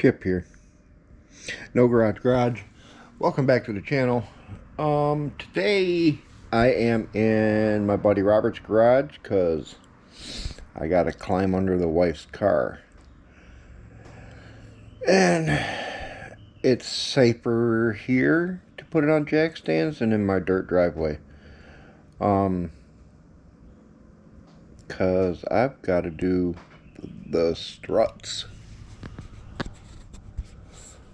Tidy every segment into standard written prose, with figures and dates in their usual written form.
Chip here. No Garage. Welcome back to the channel. Today I am in my buddy Robert's garage because I gotta climb under the wife's car. And it's safer here to put it on jack stands than in my dirt driveway. Because I've got to do the struts.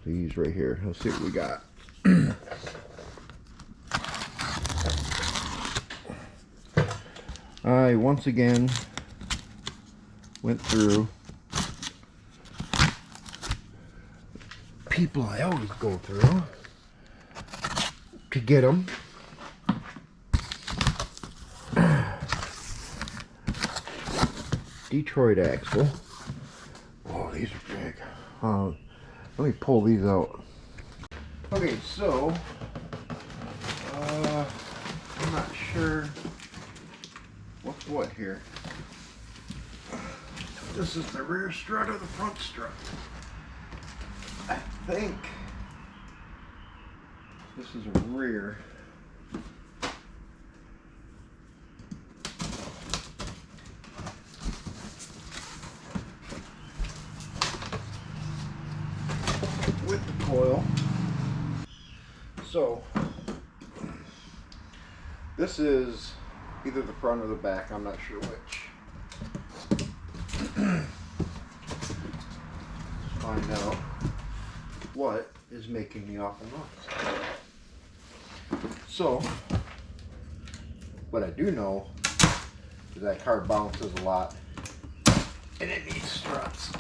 These right here. Let's see what we got. I once again went through people I always go through to get them. Detroit axle. Oh, these are big. Let me pull these out. Okay, so I'm not sure what's what here. This is the rear strut or the front strut. I think this is a rear. With the coil. So this is either the front or the back, I'm not sure which. Find out what is making the awful noise. So what I do know is that car bounces a lot and it needs struts.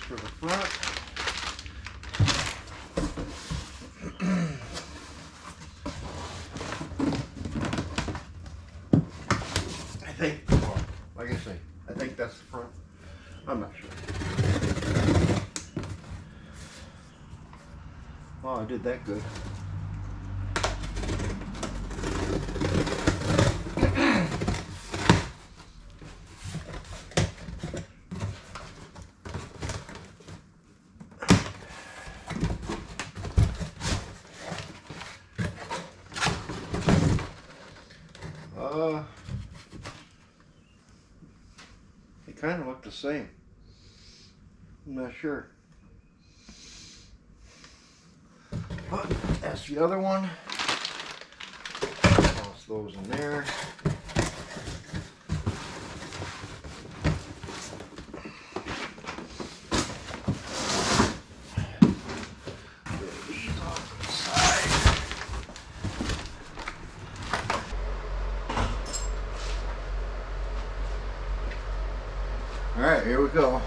For the front. I think, well, like I say, I think that's the front. I'm not sure. Well, I did that good. They kind of look the same. I'm not sure. But that's the other one. Toss those in there. Get these off to the side. Alright, here we go.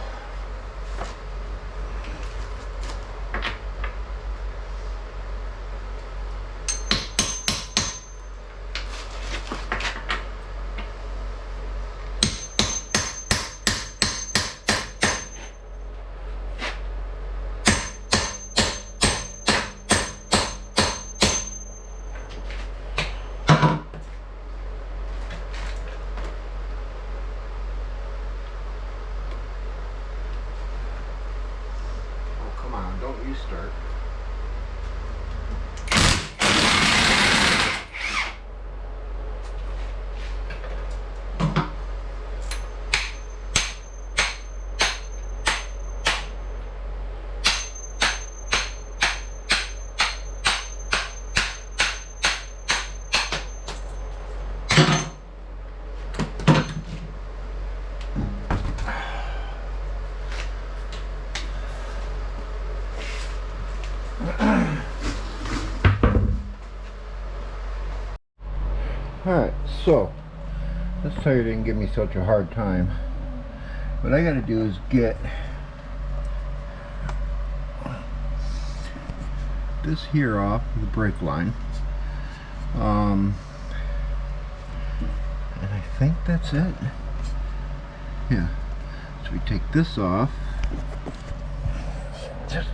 Don't you start. Alright, so this tire didn't give me such a hard time. What I gotta do is get this here off the brake line. And I think that's it. Yeah. So we take this off. Just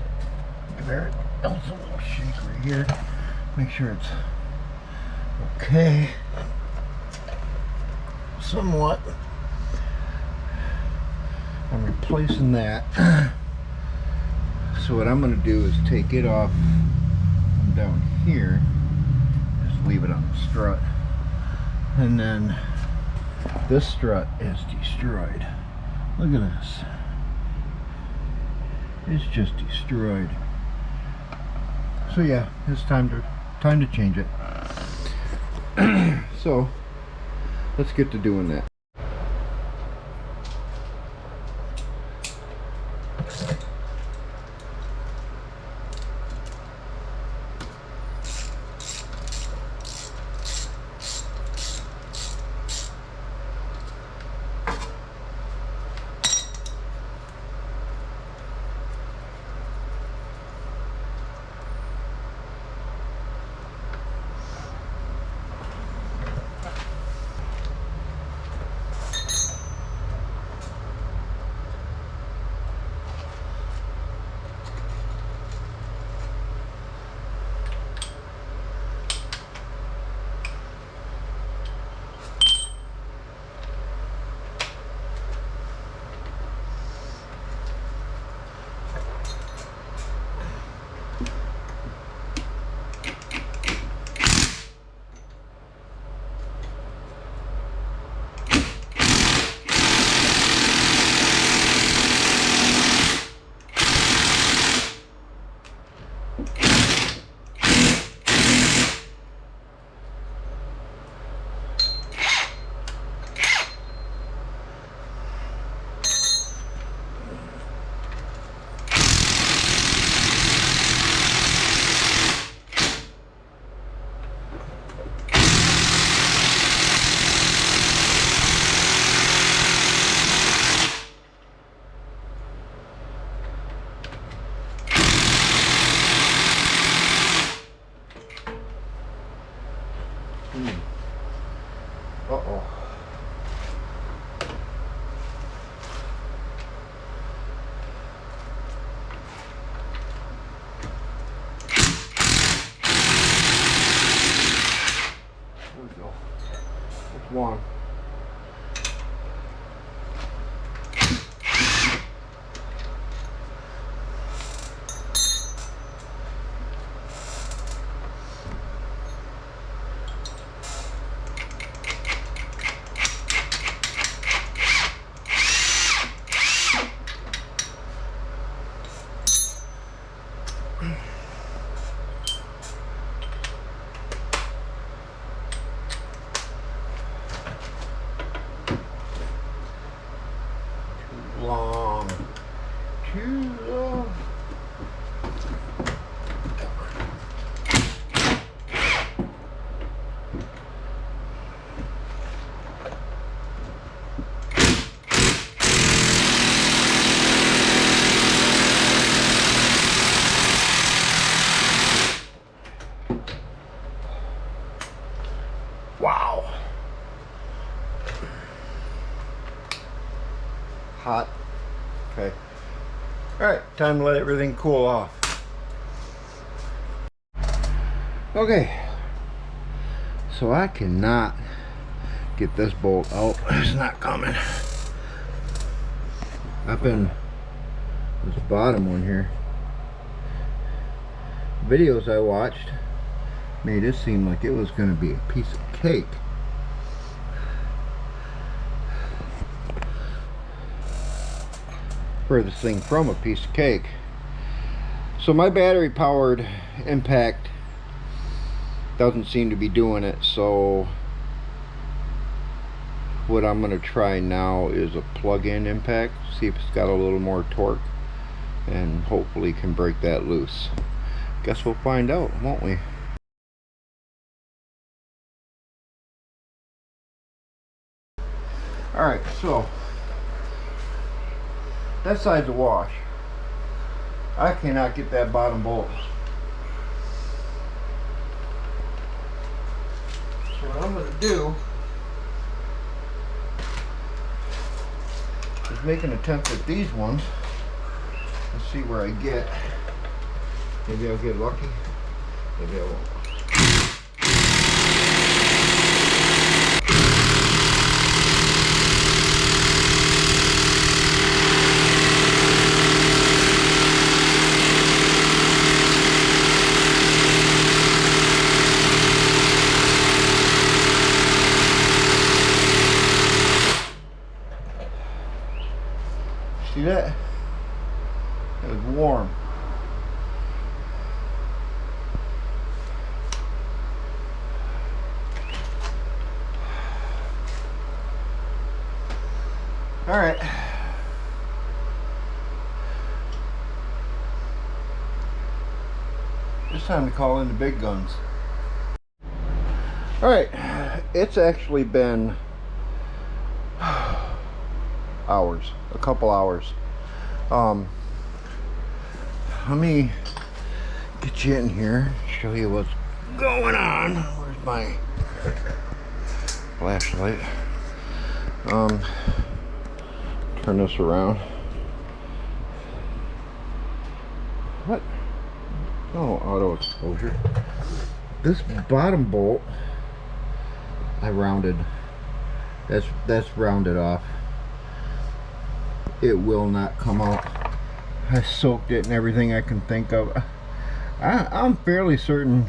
give it a little shake right here. Make sure it's okay. Somewhat. I'm replacing that. So what I'm going to do is take it off from down here. Just leave it on the strut. And then this strut is destroyed. Look at this. It's just destroyed. So yeah, it's time to change it. So let's get to doing that. Uh-oh. There we go. That's one. Long. Too long. Wow. Hot. Okay. Alright, time to let everything cool off. Okay. So I cannot get this bolt out. It's not coming. Up in this bottom one here. Videos I watched made it seem like it was going to be a piece of cake. Furthest thing from a piece of cake. So my battery powered impact doesn't seem to be doing it, so what I'm going to try now is a plug-in impact, see if it's got a little more torque, and hopefully can break that loose. Guess we'll find out, won't we? Alright, so that side's a wash. I cannot get that bottom bolt. So what I'm going to do is make an attempt at these ones. see where I get. Maybe I'll get lucky. Maybe I won't. See that? It was warm. All right. It's time to call in the big guns. All right. It's actually been hours, a couple hours. Let me get you in here, show you what's going on. Where's my flashlight? Turn this around. What? Oh, auto exposure. This bottom bolt I rounded. That's rounded off. It will not come out. I soaked it and everything I can think of. I'm fairly certain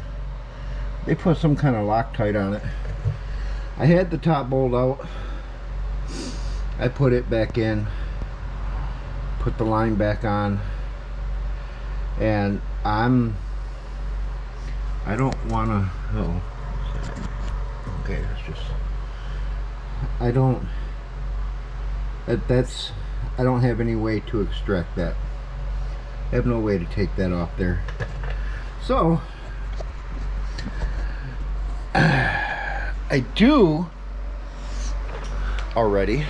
they put some kind of Loctite on it. I had the top bolt out. I put it back in, put the line back on, and I don't want to, oh, okay, that's just, I don't have any way to extract that. I have no way to take that off there. So, I do already.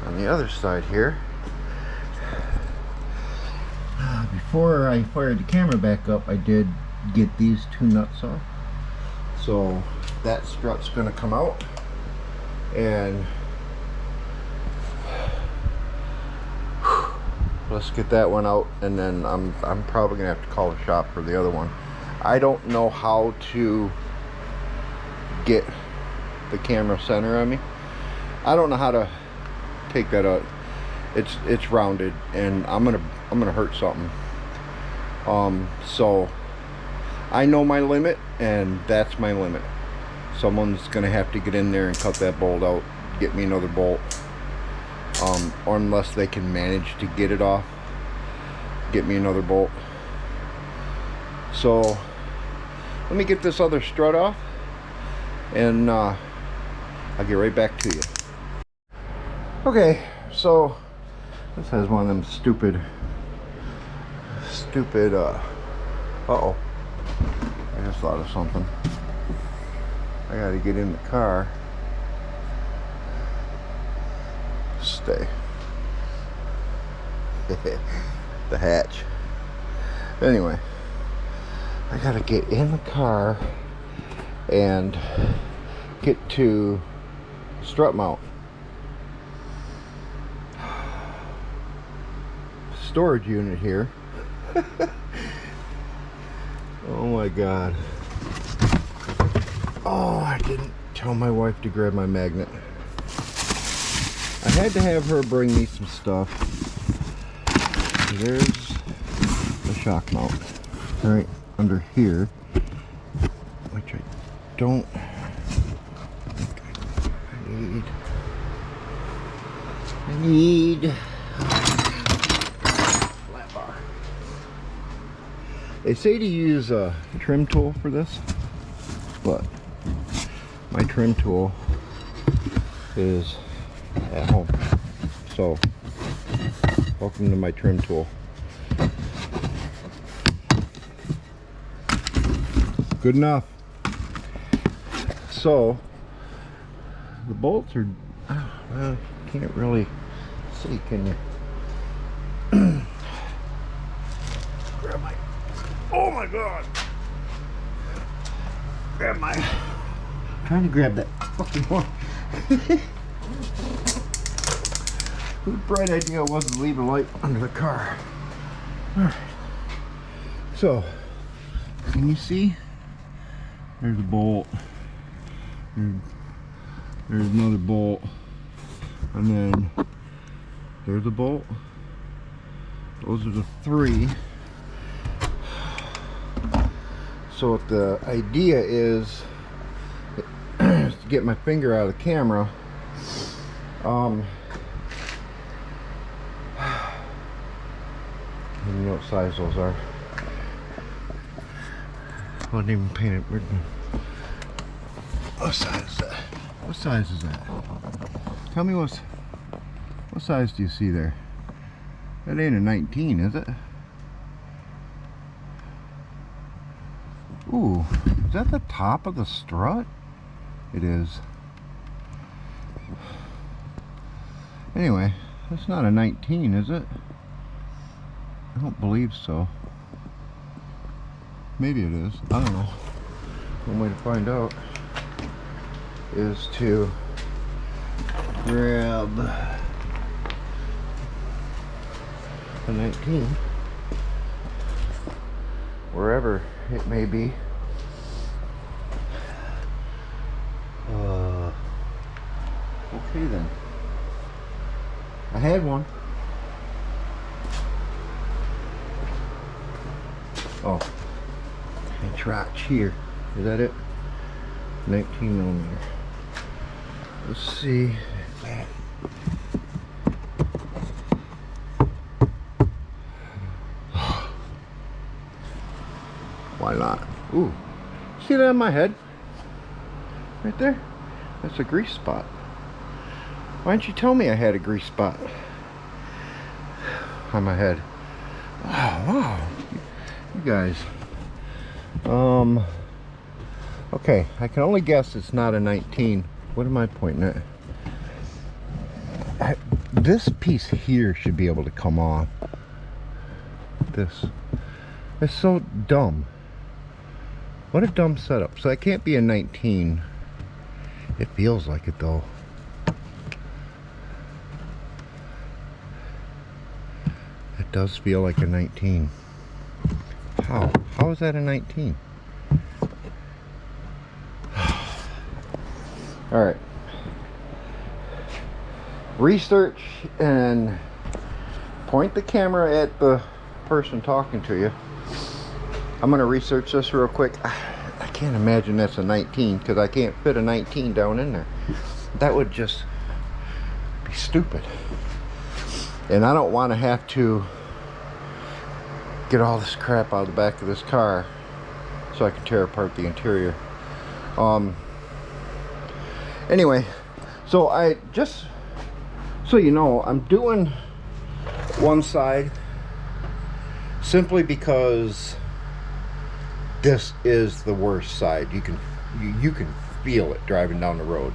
On the other side here, before I fired the camera back up, I did get these two nuts off. So that strut's going to come out, and let's get that one out, and then I'm probably going to have to call the shop for the other one. I don't know how to get the camera center on me. I don't know how to take that out. It's rounded, and I'm gonna hurt something. So I know my limit, and that's my limit. Someone's gonna have to get in there and cut that bolt out, get me another bolt, or unless they can manage to get it off, get me another bolt. So let me get this other strut off, and I'll get right back to you. Okay, so this has one of them stupid, uh-oh, I just thought of something. I gotta get in the car. Stay. The hatch. Anyway, I gotta get in the car and get to strut mount. Storage unit here. Oh my god. Oh, I didn't tell my wife to grab my magnet. I had to have her bring me some stuff. There's the shock mount right under here, which I don't I need flat bar. They say to use a trim tool for this, but my trim tool is at home. So, welcome to my trim tool. Good enough. So, the bolts are, well, you can't really see, can you? Grab my, oh my god! Grab my, I'm trying to grab that fucking one. Whose bright idea it was to leave a light under the car? Alright. So, can you see? There's a bolt. There's another bolt. And then there's a bolt. Those are the three. So what the idea is to get my finger out of the camera. You know what size those are. I wasn't even painted. What size is that? What size is that? Tell me what size do you see there? That ain't a 19, is it? Ooh, is that the top of the strut? It is. Anyway, that's not a 19, is it? I don't believe so. Maybe it is. I don't know. One way to find out is to grab a 19 wherever it may be. Okay then. I had one. Oh, a trotch here. Is that it? 19 millimeter. Let's see. Why not? Ooh, see that on my head? Right there? That's a grease spot. Why didn't you tell me I had a grease spot on my head? Oh, wow. You guys. Okay, I can only guess it's not a 19. What am I pointing at? This piece here should be able to come off. This. It's so dumb. What a dumb setup. So that can't be a 19. It feels like it though. It does feel like a 19. How? How is that a 19? Alright. Research and point the camera at the person talking to you. I'm going to research this real quick. I can't imagine that's a 19 because I can't fit a 19 down in there. That would just be stupid. And I don't want to have to get all this crap out of the back of this car so I can tear apart the interior. Anyway, so I just, so you know, I'm doing one side simply because this is the worst side. You can feel it driving down the road.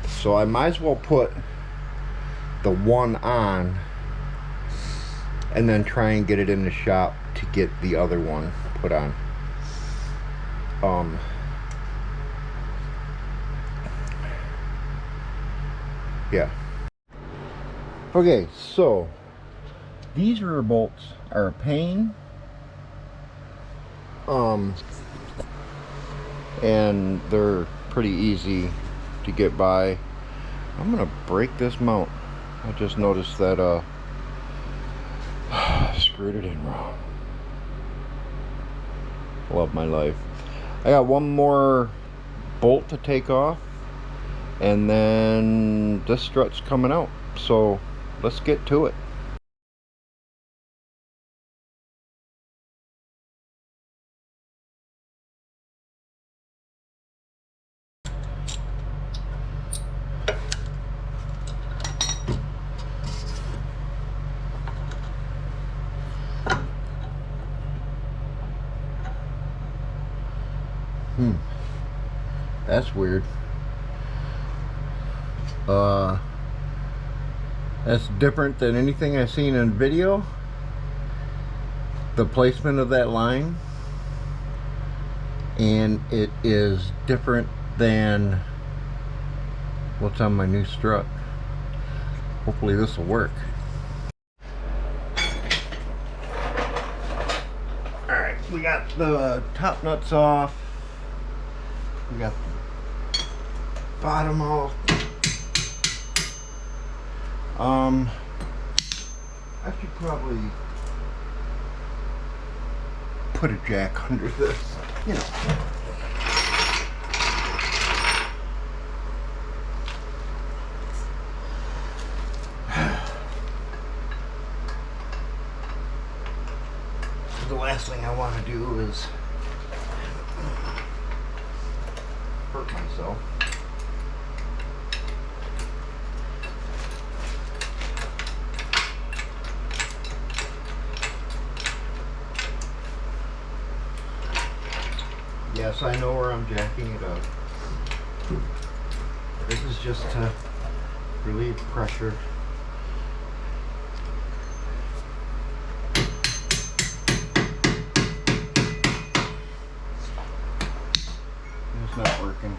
So I might as well put the one on and then try and get it in the shop to get the other one put on. Yeah. Okay, so these rear bolts are a pain. And they're pretty easy to get by. I'm gonna break this mount. I just noticed that screwed it in wrong. Love my life. I got one more bolt to take off and then this strut's coming out, so let's get to it. That's weird. That's different than anything I've seen in video. The placement of that line, and it is different than what's on my new strut. hopefully this will work. Alright, we got the top nuts off. We got the bottom off. I should probably put a jack under this, you know. The last thing I want to do is hurt myself. Yes, I know where I'm jacking it up. This is just to relieve pressure. It's not working.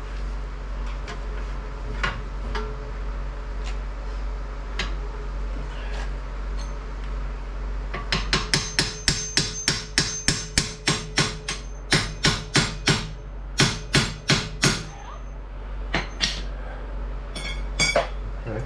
Okay.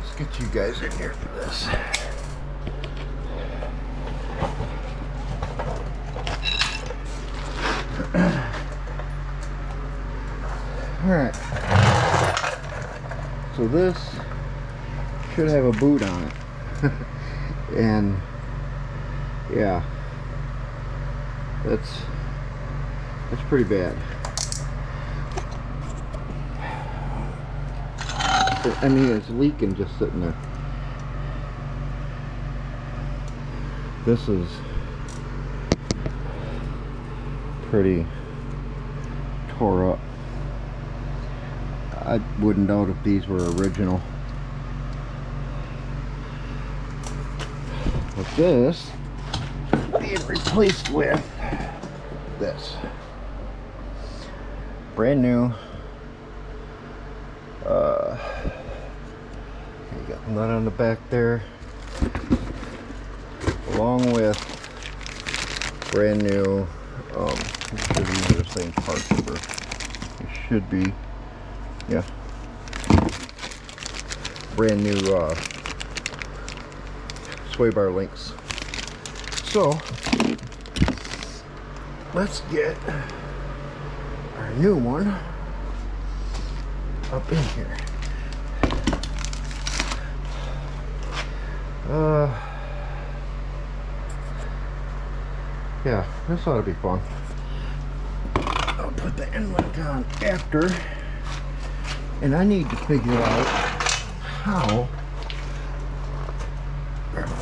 Let's get you guys in here for this. Alright. So this should have a boot on it. And yeah. That's pretty bad. I mean, it's leaking just sitting there. This is pretty tore up. I wouldn't doubt if these were original. But this being replaced with this. Brand new. You got the nut on the back there, along with brand new. It should be the same part number. It should be, yeah. Brand new sway bar links. So let's get our new one up in here. Yeah, this ought to be fun. I'll put the end link on after, and I need to figure out how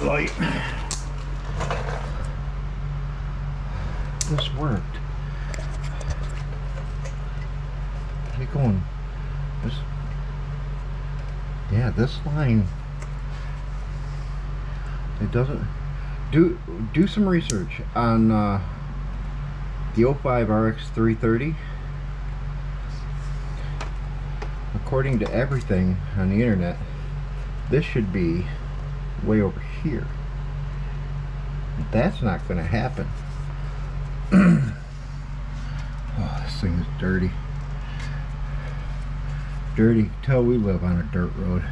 light this worked. Is it going? This, yeah, this line. It doesn't. Do some research on the 05 RX330. According to everything on the internet, this should be way over here. That's not going to happen. Oh, this thing is dirty. Dirty till we live on a dirt road.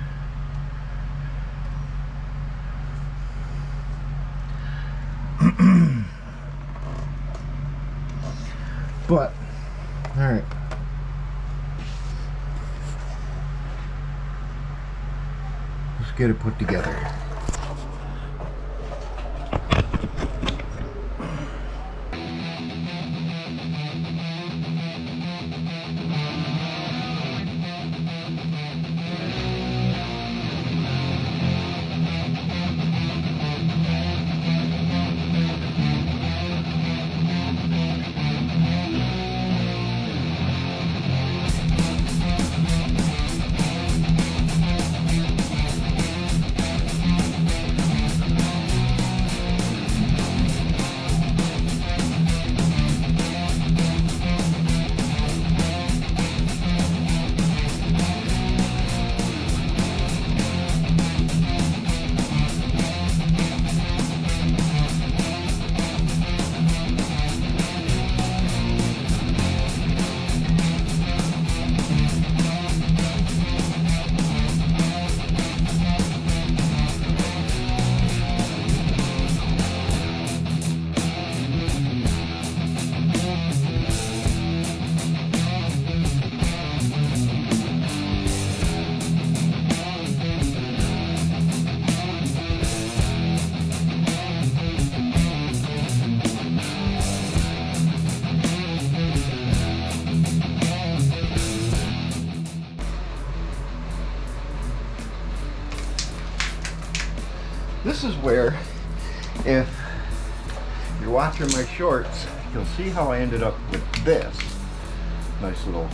But, alright. Let's get it put together. this is where, if you're watching my shorts, you'll see how I ended up with this nice little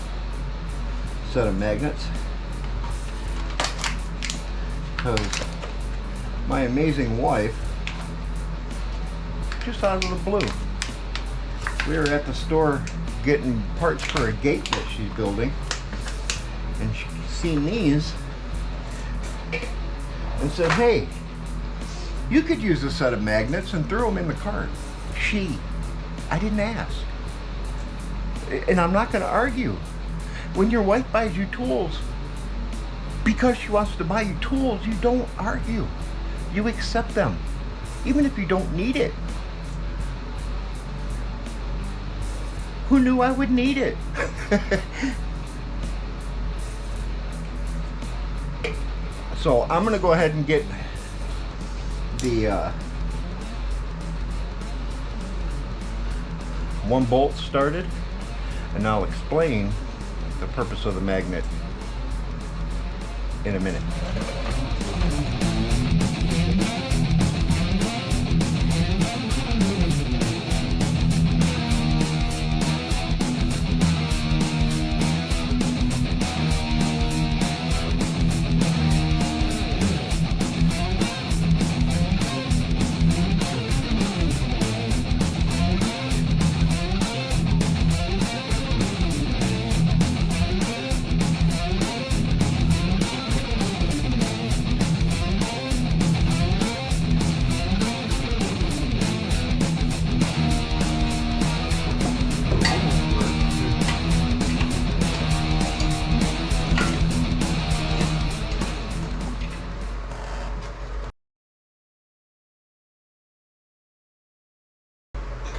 set of magnets. Because my amazing wife, just out of the blue, we were at the store getting parts for a gate that she's building, and she seen these and said, hey, you could use a set of magnets, and threw them in the cart. I didn't ask. And I'm not going to argue. When your wife buys you tools, because she wants to buy you tools, you don't argue. You accept them, even if you don't need it. Who knew I would need it? So I'm going to go ahead and get the one bolt started, and I'll explain the purpose of the magnet in a minute.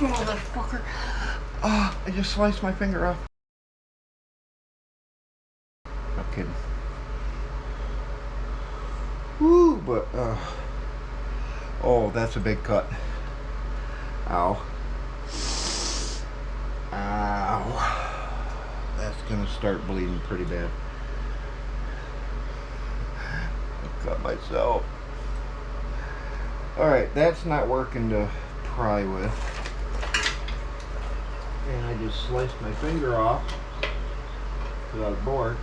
Motherfucker. Oh, I just sliced my finger off. No kidding. Woo, but, oh, that's a big cut. Ow. Ow. That's gonna start bleeding pretty bad. I cut myself. Alright, that's not working to pry with. And I just sliced my finger off because I was bored.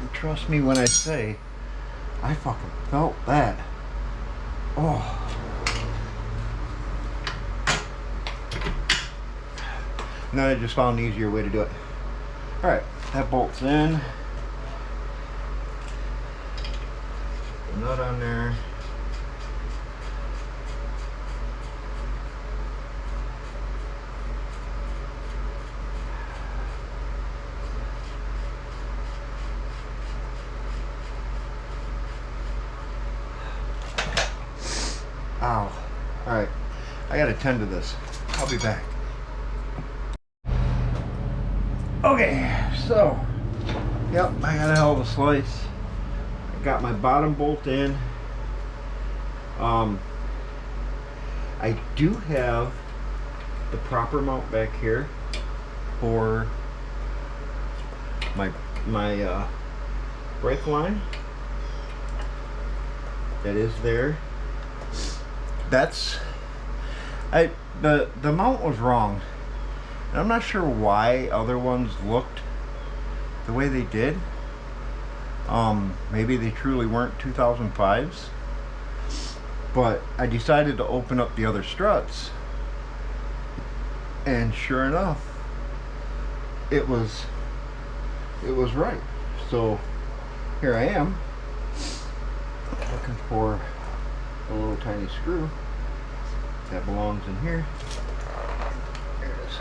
And trust me when I say, I fucking felt that. Oh. And then I just found an easier way to do it. Alright, that bolt's in. Nut on there. Ow. Alright, I gotta tend to this. I'll be back. Okay, so, yep, I got a hell of a slice. I got my bottom bolt in. I do have the proper mount back here for my brake line. That is there. That's the mount was wrong. And I'm not sure why other ones looked the way they did. Maybe they truly weren't 2005s. But I decided to open up the other struts, and sure enough, it was right. So here I am looking for a little tiny screw that belongs in here. There it is.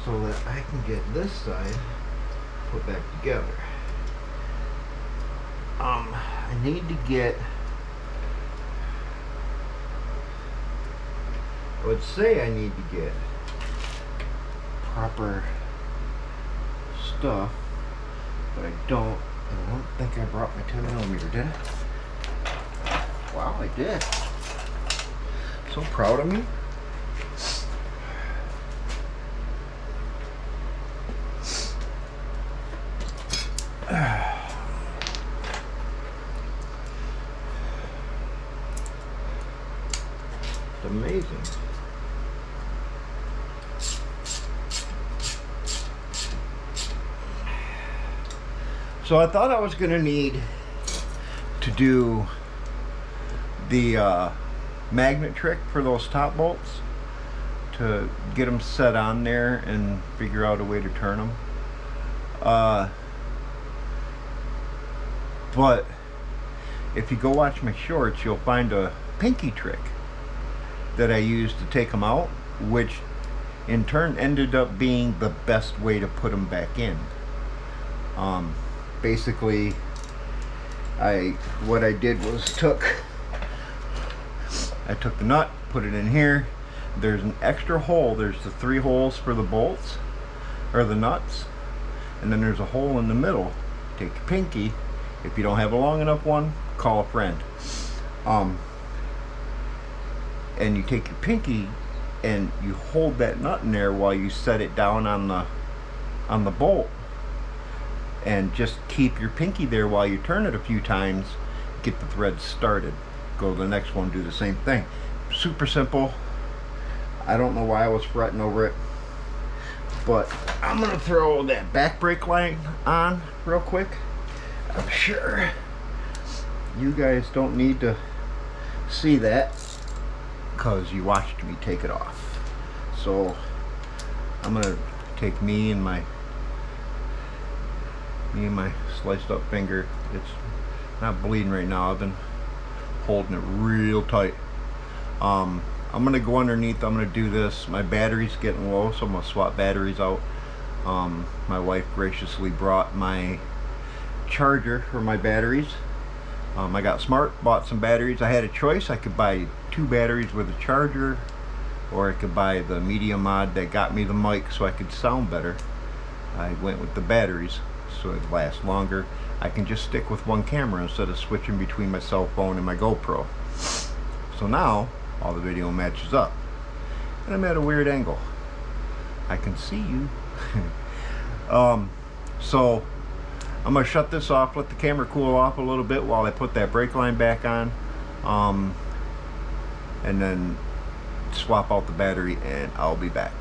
So that I can get this side put back together. I need to get, I would say I need to get proper stuff, but I don't, and I don't think I brought my 10mm, did I? Wow, I did. So proud of me. It's amazing. So I thought I was going to need to do the magnet trick for those top bolts to get them set on there and figure out a way to turn them. But if you go watch my shorts, you'll find a pinky trick that I used to take them out, which in turn ended up being the best way to put them back in. Basically, what I did was I took the nut, put it in here. There's an extra hole. There's the 3 holes for the bolts or the nuts, and then there's a hole in the middle. Take your pinky. If you don't have a long enough one, call a friend. And you take your pinky and you hold that nut in there while you set it down on the bolt, and just keep your pinky there while you turn it a few times. Get the thread started. Go to the next one, do the same thing. Super simple. I don't know why I was fretting over it, but I'm gonna throw that back brake line on real quick. I'm sure you guys don't need to see that because you watched me take it off. So I'm gonna take me and my sliced up finger. It's not bleeding right now. I've been holding it real tight. I'm gonna go underneath. I'm gonna do this. My battery's getting low, so I'm gonna swap batteries out. My wife graciously brought my charger for my batteries. I got smart, bought some batteries. I had a choice. I could buy 2 batteries with a charger, or I could buy the media mod that got me the mic so I could sound better. I went with the batteries so it lasts longer. I can just stick with one camera instead of switching between my cell phone and my GoPro. So now all the video matches up, and I'm at a weird angle. I can see you. So I'm gonna shut this off, let the camera cool off a little bit while I put that brake line back on, and then swap out the battery, and I'll be back.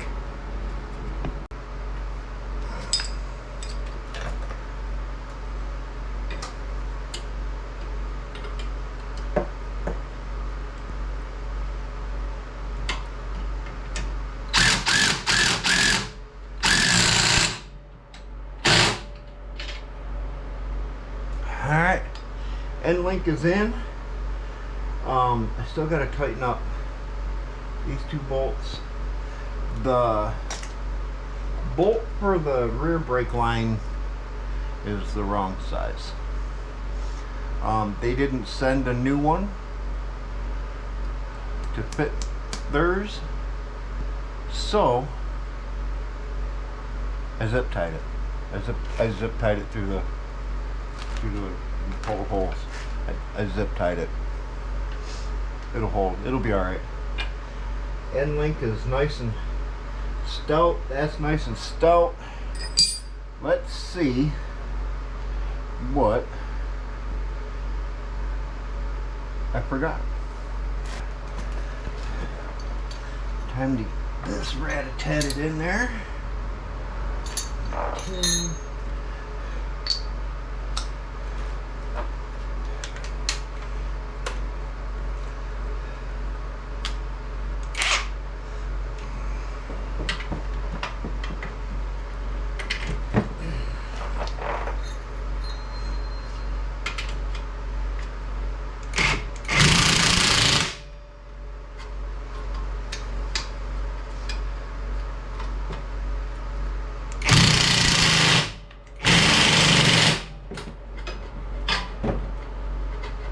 Alright, end link is in. I still got to tighten up these 2 bolts. The bolt for the rear brake line is the wrong size. They didn't send a new one to fit theirs, so I zip tied it. I zip tied it through the 4 holes. I zip tied it. It'll hold. It'll be alright. End link is nice and stout. That's nice and stout. Let's see what I forgot. Time to get this rat-a-tatted in there. Okay.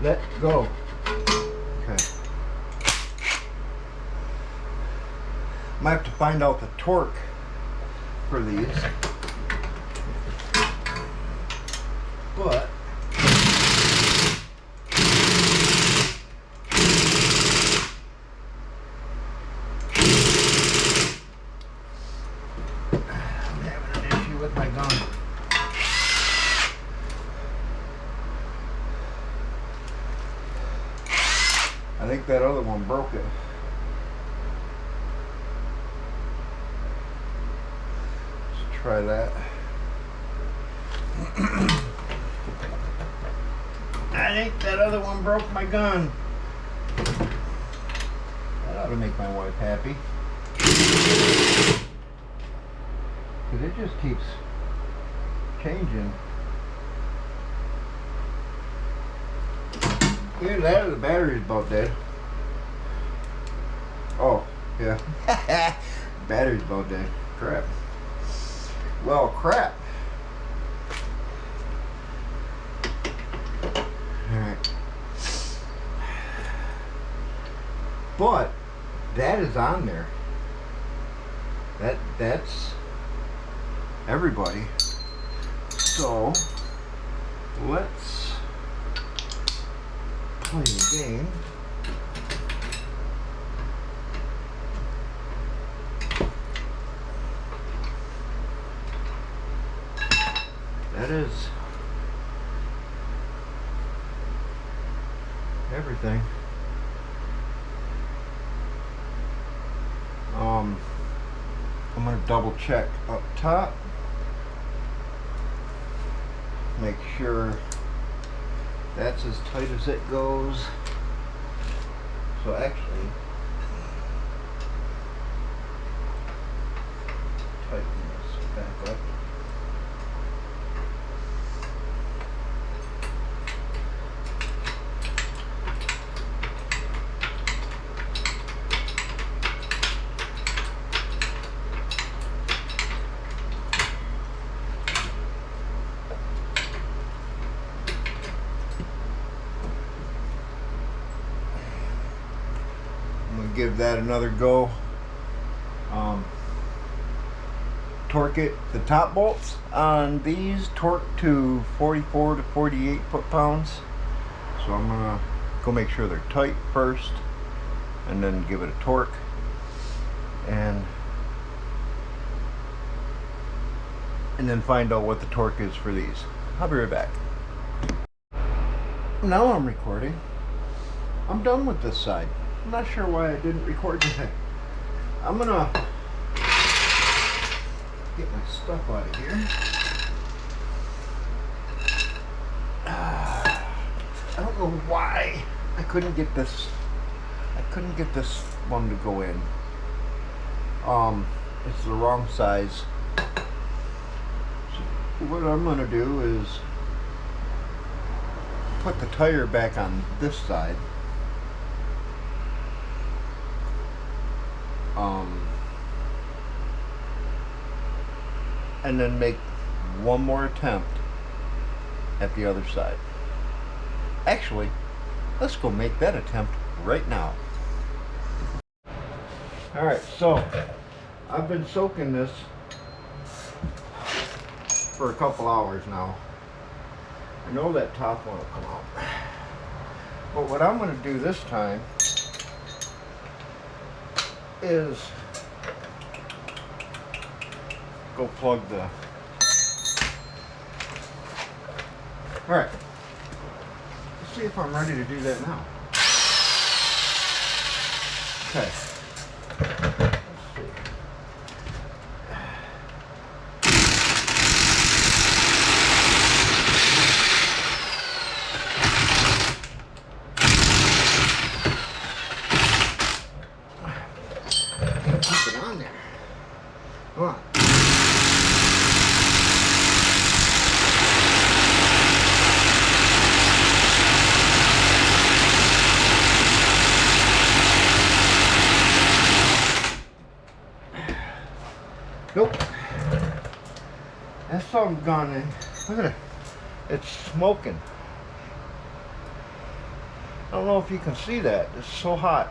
Let go. Okay. Might have to find out the torque for these. But think that other one broke it. Let's try that. I think that other one broke my gun. That ought to make my wife happy. Because it just keeps changing. Either that or the battery's about dead. Oh, yeah. Battery's about dead. Crap. Well, crap. Alright. But that is on there. That's everybody. So let's play the game. That is everything. I'm gonna double check up top, make sure that's as tight as it goes. So actually, tighten this back up. Give that another go. Torque it. The top bolts on these torque to 44 to 48 foot-pounds. So I'm gonna go make sure they're tight first, and then give it a torque. And then find out what the torque is for these. I'll be right back. Now I'm recording. I'm done with this side. I'm not sure why I didn't record today. I'm gonna get my stuff out of here. I don't know why I couldn't get this. One to go in. It's the wrong size. So what I'm gonna do is put the tire back on this side. And then make one more attempt at the other side. Actually, let's go make that attempt right now. Alright, so I've been soaking this for a couple hours now. I know that top one will come out. But what I'm going to do this time is go plug the... Alright, let's see if I'm ready to do that now. Okay. Let's see. Keep it on there. Come on. Nope. That song's gone in. Look at it. It's smoking. I don't know if you can see that. It's so hot.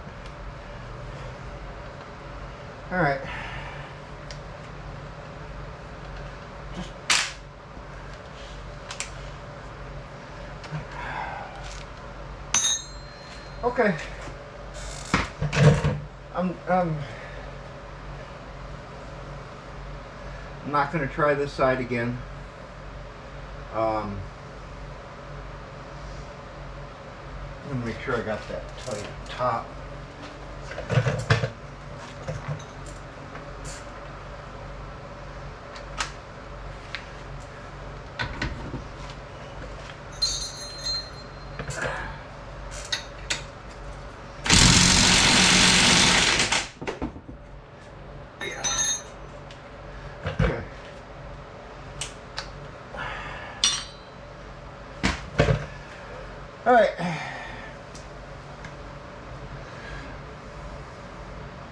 Alright. Just... Okay. I'm not going to try this side again. I'm gonna make sure I got that tight top. All right.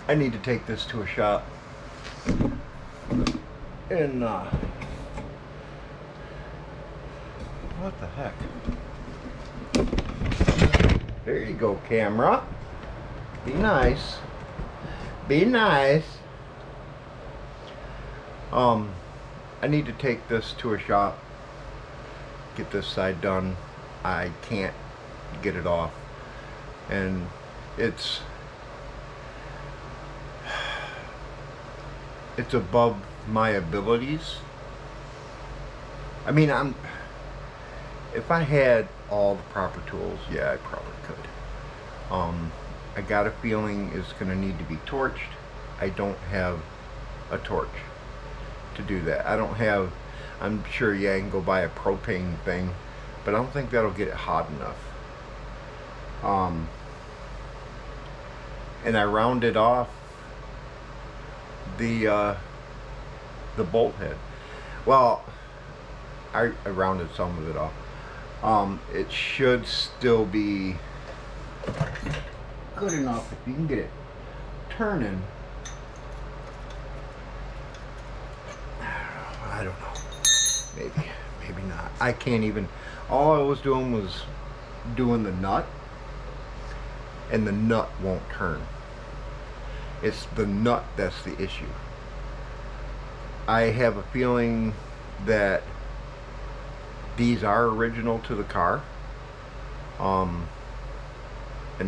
I need to take this to a shop. And what the heck? There you go, camera. Be nice. Be nice. I need to take this to a shop. Get this side done. I can't get it off, and it's above my abilities. I mean, if I had all the proper tools, yeah, I probably could. I got a feeling it's gonna need to be torched. I don't have a torch to do that. I don't have, I'm sure, yeah, I can go buy a propane thing, but I don't think that'll get it hot enough. And I rounded off the bolt head. Well, I rounded some of it off. It should still be good enough if you can get it turning. I don't know. Maybe not. I can't even. All I was doing was doing the nut, and the nut won't turn. It's the nut that's the issue. I have a feeling that these are original to the car, and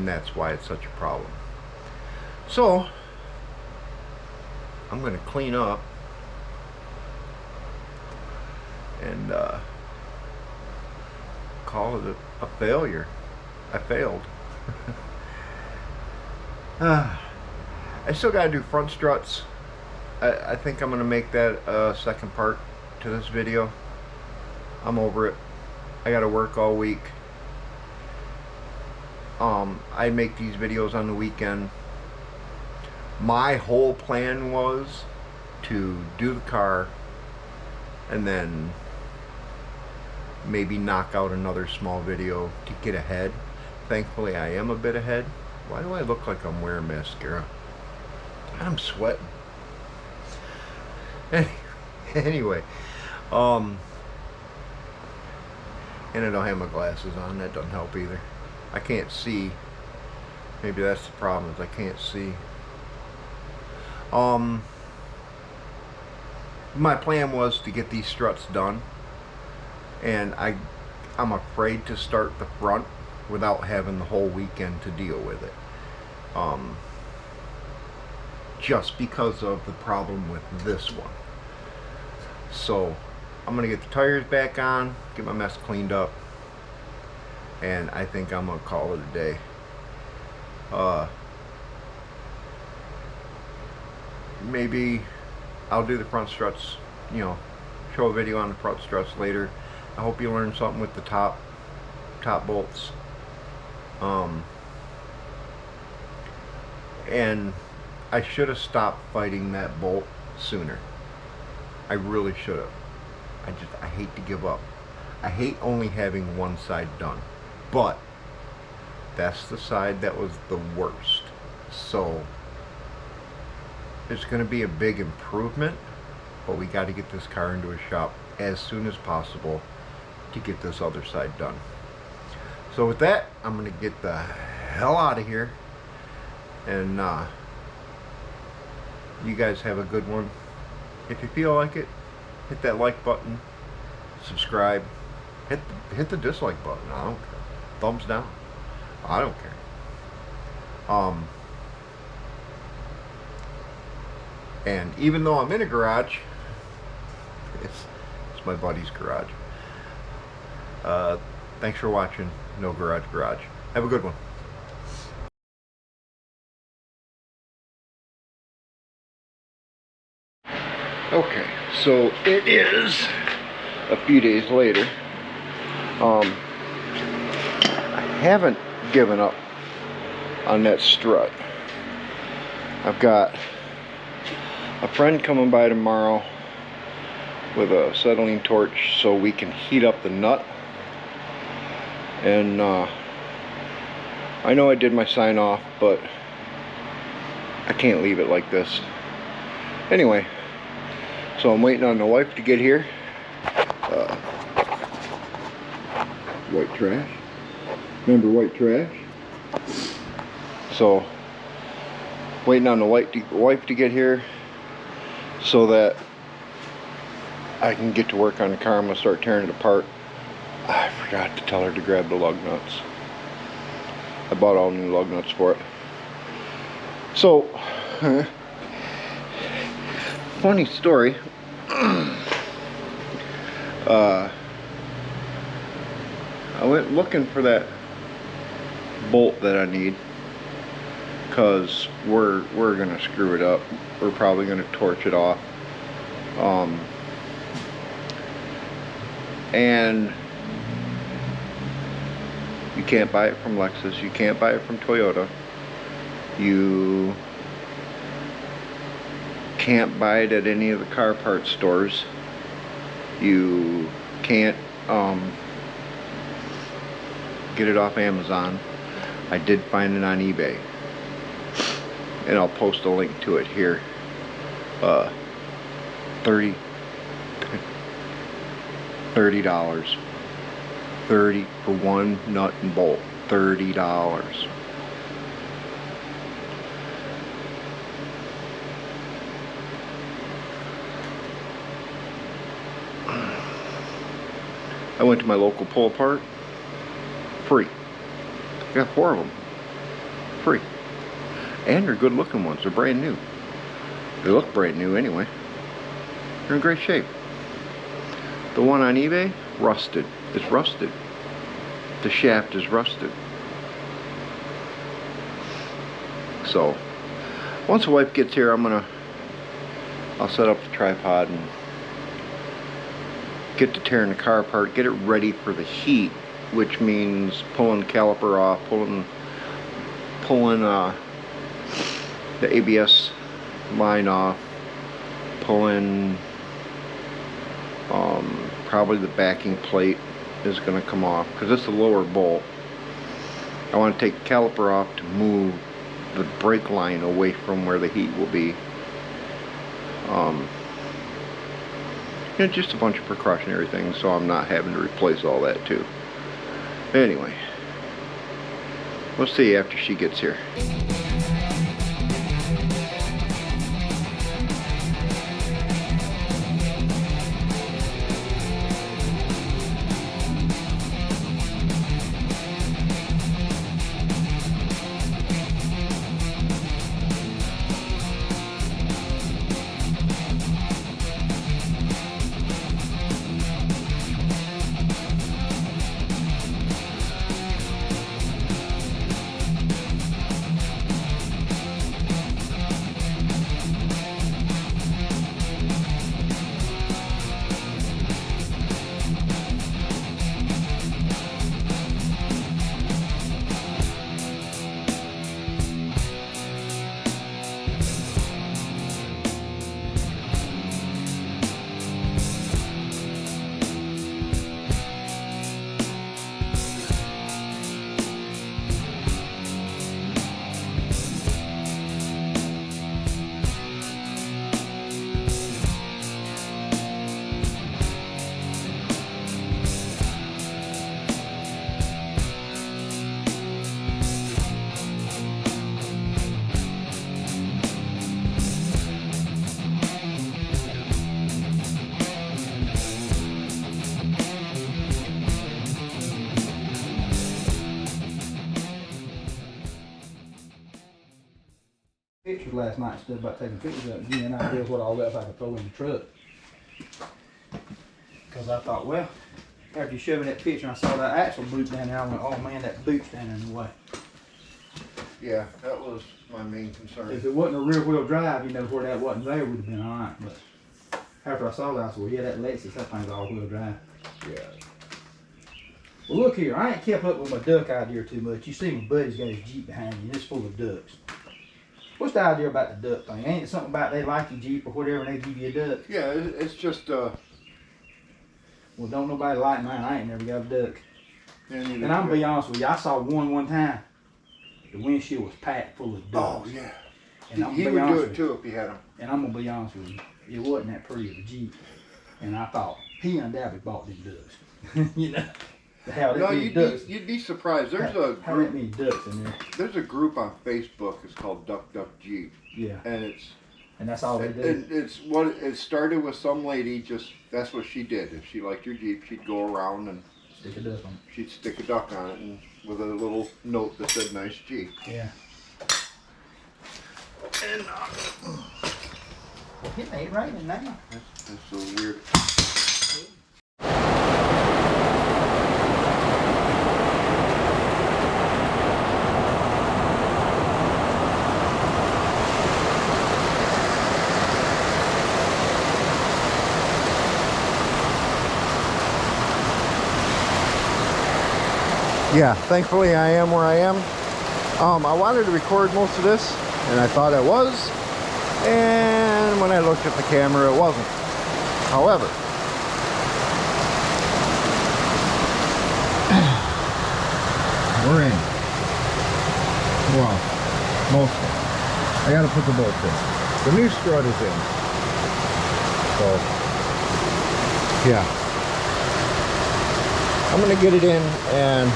that's why it's such a problem. So I'm going to clean up and call it a failure. I failed. I still got to do front struts. I think I'm going to make that a second part to this video. I'm over it. I got to work all week. I make these videos on the weekend. My whole plan was to do the car and then maybe knock out another small video to get ahead. Thankfully I am a bit ahead. Why do I look like I'm wearing mascara? I'm sweating. Anyway, and I don't have my glasses on. That doesn't help either. I can't see. Maybe that's the problem, is I can't see. My plan was to get these struts done, and I'm afraid to start the front without having the whole weekend to deal with it. Just because of the problem with this one. So I'm gonna get the tires back on, get my mess cleaned up, and I think I'm gonna call it a day. Maybe I'll do the front struts, you know, show a video on the front struts later. I hope you learned something with the top bolts. And I should have stopped fighting that bolt sooner. I really should have. I hate to give up. I hate only having one side done, but that's the side that was the worst. So it's going to be a big improvement, but we got to get this car into a shop as soon as possible to get this other side done. So with that, I'm going to get the hell out of here, and you guys have a good one. If you feel like it, hit that like button, subscribe, hit the dislike button. I don't care. Thumbs down. I don't care. And even though I'm in a garage, it's my buddy's garage. Thanks for watching No Garage Garage. Have a good one. Okay, so it is a few days later. I haven't given up on that strut. I've got a friend coming by tomorrow with a acetylene torch so we can heat up the nut. And I know I did my sign off, but I can't leave it like this. Anyway, so I'm waiting on the wife to get here. White trash. Remember white trash? So, waiting on the wife to get here so that I can get to work on the car. I'm going to start tearing it apart. I forgot to tell her to grab the lug nuts. I bought all new lug nuts for it. So, funny story. I went looking for that bolt that I need because we're gonna screw it up. We're probably gonna torch it off. And you can't buy it from Lexus. You can't buy it from Toyota. You can't buy it at any of the car parts stores. You can't get it off Amazon. I did find it on eBay, and I'll post a link to it here. $30 $30 for one nut and bolt. $30. I went to my local pull apart. Free. I got 4 of them. Free. And they're good looking ones. They're brand new. They look brand new anyway. They're in great shape. The one on eBay, rusted. It's rusted. The shaft is rusted. So, once the wife gets here, I'll set up the tripod and get to tearing the car apart, get it ready for the heat, which means pulling the caliper off, pulling the ABS line off, pulling probably the backing plate is going to come off because it's a lower bolt. I want to take the caliper off to move the brake line away from where the heat will be. Just a bunch of precautionary things so I'm not having to replace all that too. Anyway, we'll see after she gets here. Pictures last night instead about taking pictures of it. Give me an idea of what all that if I could throw in the truck. Because I thought, well, after you showed me that picture and I saw that actual boot down there, I went, oh man, that boot's down there in the way. Yeah, that was my main concern. If it wasn't a rear wheel drive, you know, where that wasn't there would have been alright. But after I saw that, I said, well, yeah, that Lexus, that thing's all wheel drive. Yeah. Well, look here, I ain't kept up with my duck idea too much. You see my buddy's got his Jeep behind you, and it's full of ducks. What's the idea about the duck thing? Ain't it something about they like your Jeep or whatever and they give you a duck? Yeah, it's just Well, don't nobody like mine. I ain't never got a duck. and I'm gonna be honest with you, I saw one time. The windshield was packed full of ducks. Oh yeah. And He would do it too if he had them. And I'm gonna be honest with you, it wasn't that pretty of a Jeep. And I thought he undoubtedly bought them ducks. You know, how No, ducks. you'd be surprised. There's How that many ducks in there? There's a group on Facebook. It's called Duck Duck Jeep. Yeah. And that's all they do. It's what it started with. Some lady that's what she did. If she liked your Jeep, she'd go around and Stick a duck on she'd stick a duck on it and with a little note that said "Nice Jeep." it. Yeah. And it ain't raining now. That's so weird. Yeah, thankfully I am where I am. I wanted to record most of this, and I thought I was. And when I looked at the camera, it wasn't. However, we're in. Well, mostly. I gotta put the bolts in. The new strut is in. So, yeah. I'm gonna get it in, and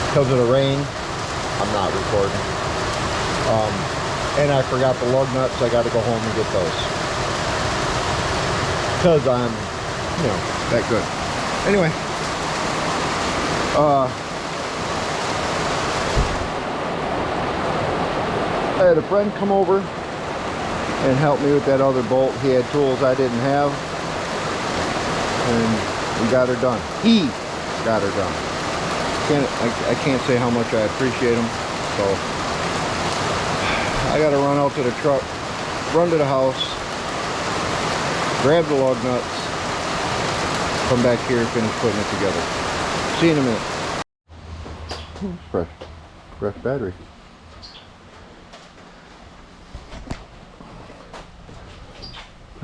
because of the rain, I'm not recording. And I forgot the lug nuts. I got to go home and get those because I'm, you know, that good. Anyway, I had a friend come over and help me with that other bolt. He had tools I didn't have, and we got her done. He got her done. I can't say how much I appreciate him. So I gotta run out to the truck, run to the house, grab the lug nuts, come back here and finish putting it together. See you in a minute. Fresh battery.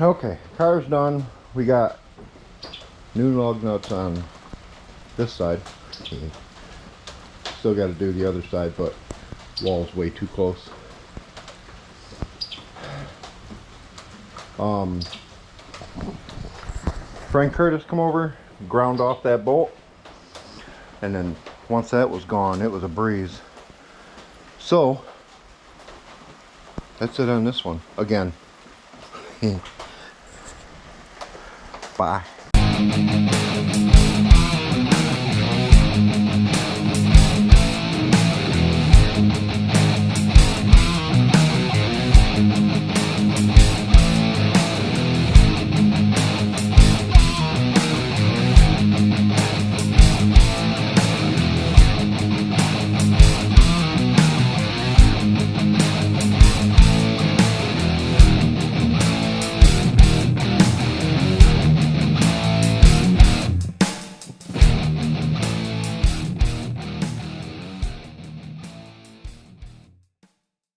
Okay, car's done. We got new lug nuts on this side. Still got to do the other side, but wall's way too close. Frank Curtis come over, ground off that bolt, and then once that was gone, it was a breeze. So that's it on this one. Again, bye.